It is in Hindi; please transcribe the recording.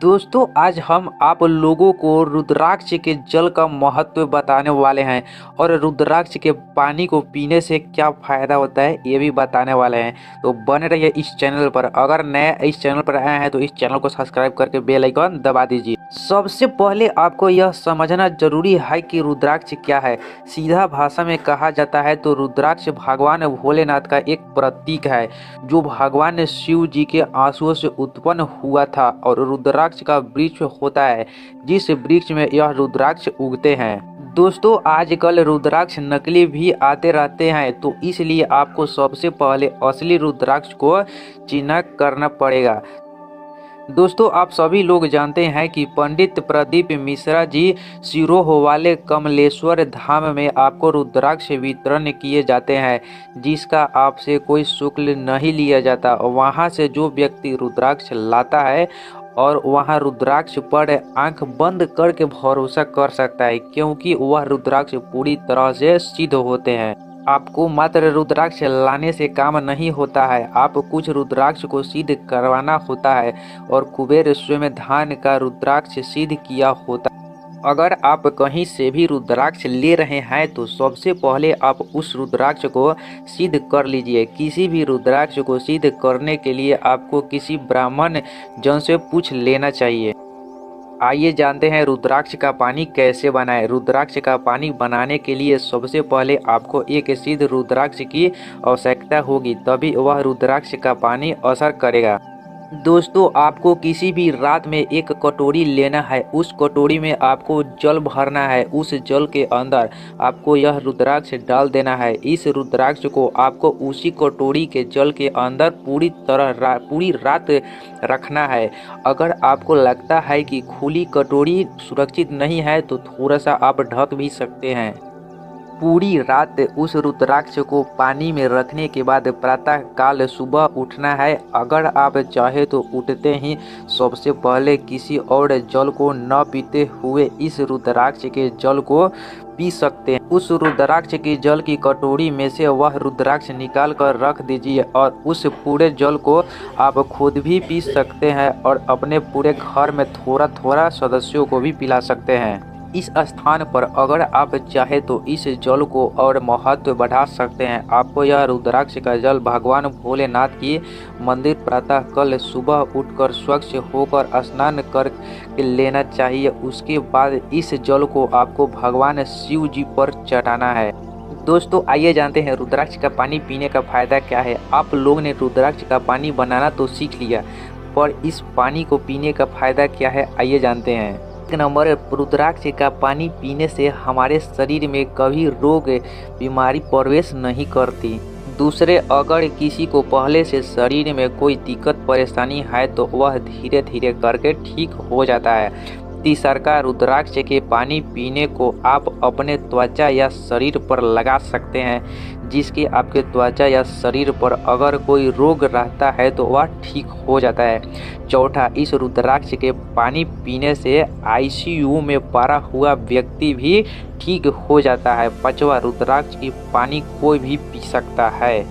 दोस्तों आज हम आप लोगों को रुद्राक्ष के जल का महत्व बताने वाले हैं और रुद्राक्ष के पानी को पीने से क्या फ़ायदा होता है ये भी बताने वाले हैं। तो बने रहिए इस चैनल पर। अगर नए इस चैनल पर आए हैं तो इस चैनल को सब्सक्राइब करके बेल आइकन दबा दीजिए। सबसे पहले आपको यह समझना जरूरी है कि रुद्राक्ष क्या है। सीधा भाषा में कहा जाता है तो रुद्राक्ष भगवान भोलेनाथ का एक प्रतीक है जो भगवान शिव जी के आंसुओं से उत्पन्न हुआ था और रुद्राक्ष का वृक्ष होता है जिस वृक्ष में यह रुद्राक्ष उगते हैं। दोस्तों आजकल रुद्राक्ष नकली भी आते रहते हैं तो इसलिए आपको सबसे पहले असली रुद्राक्ष को चिन्हित करना पड़ेगा। दोस्तों आप सभी लोग जानते हैं कि पंडित प्रदीप मिश्रा जी सिरोह वाले कमलेश्वर धाम में आपको रुद्राक्ष वितरण किए जाते हैं जिसका आपसे कोई शुल्क नहीं लिया जाता। वहां से जो व्यक्ति रुद्राक्ष लाता है और वहां रुद्राक्ष पर आंख बंद करके भरोसा कर सकता है क्योंकि वह रुद्राक्ष पूरी तरह से सिद्ध होते हैं। आपको मात्र रुद्राक्ष लाने से काम नहीं होता है, आप कुछ रुद्राक्ष को सिद्ध करवाना होता है और कुबेर स्वयं धान का रुद्राक्ष सिद्ध किया होता है। अगर आप कहीं से भी रुद्राक्ष ले रहे हैं तो सबसे पहले आप उस रुद्राक्ष को सिद्ध कर लीजिए। किसी भी रुद्राक्ष को सिद्ध करने के लिए आपको किसी ब्राह्मण जन से पूछ लेना चाहिए। आइए जानते हैं रुद्राक्ष का पानी कैसे बनाएं। रुद्राक्ष का पानी बनाने के लिए सबसे पहले आपको एक सिद्ध रुद्राक्ष की आवश्यकता होगी, तभी वह रुद्राक्ष का पानी असर करेगा। दोस्तों आपको किसी भी रात में एक कटोरी लेना है, उस कटोरी में आपको जल भरना है, उस जल के अंदर आपको यह रुद्राक्ष डाल देना है। इस रुद्राक्ष को आपको उसी कटोरी के जल के अंदर पूरी रात रखना है। अगर आपको लगता है कि खुली कटोरी सुरक्षित नहीं है तो थोड़ा सा आप ढक भी सकते हैं। पूरी रात उस रुद्राक्ष को पानी में रखने के बाद प्रातः काल सुबह उठना है। अगर आप चाहे तो उठते ही सबसे पहले किसी और जल को न पीते हुए इस रुद्राक्ष के जल को पी सकते हैं। उस रुद्राक्ष की जल की कटोरी में से वह रुद्राक्ष निकाल कर रख दीजिए और उस पूरे जल को आप खुद भी पी सकते हैं और अपने पूरे घर में थोड़ा थोड़ा सदस्यों को भी पिला सकते हैं। इस स्थान पर अगर आप चाहे तो इस जल को और महत्व बढ़ा सकते हैं। आपको यह रुद्राक्ष का जल भगवान भोलेनाथ की मंदिर प्रातः कल सुबह उठकर स्वच्छ होकर स्नान कर लेना चाहिए। उसके बाद इस जल को आपको भगवान शिव जी पर चढ़ाना है। दोस्तों आइए जानते हैं रुद्राक्ष का पानी पीने का फायदा क्या है। आप लोग ने रुद्राक्ष का पानी बनाना तो सीख लिया, पर इस पानी को पीने का फायदा क्या है आइए जानते हैं। एक नंबर, रुद्राक्ष का पानी पीने से हमारे शरीर में कभी रोग बीमारी प्रवेश नहीं करती। दूसरे, अगर किसी को पहले से शरीर में कोई दिक्कत परेशानी है तो वह धीरे धीरे करके ठीक हो जाता है। तीसरा, रुद्राक्ष के पानी पीने को आप अपने त्वचा या शरीर पर लगा सकते हैं जिसके आपके त्वचा या शरीर पर अगर कोई रोग रहता है तो वह ठीक हो जाता है। चौथा, इस रुद्राक्ष के पानी पीने से आईसीयू में पड़ा हुआ व्यक्ति भी ठीक हो जाता है। पांचवा, रुद्राक्ष की पानी कोई भी पी सकता है।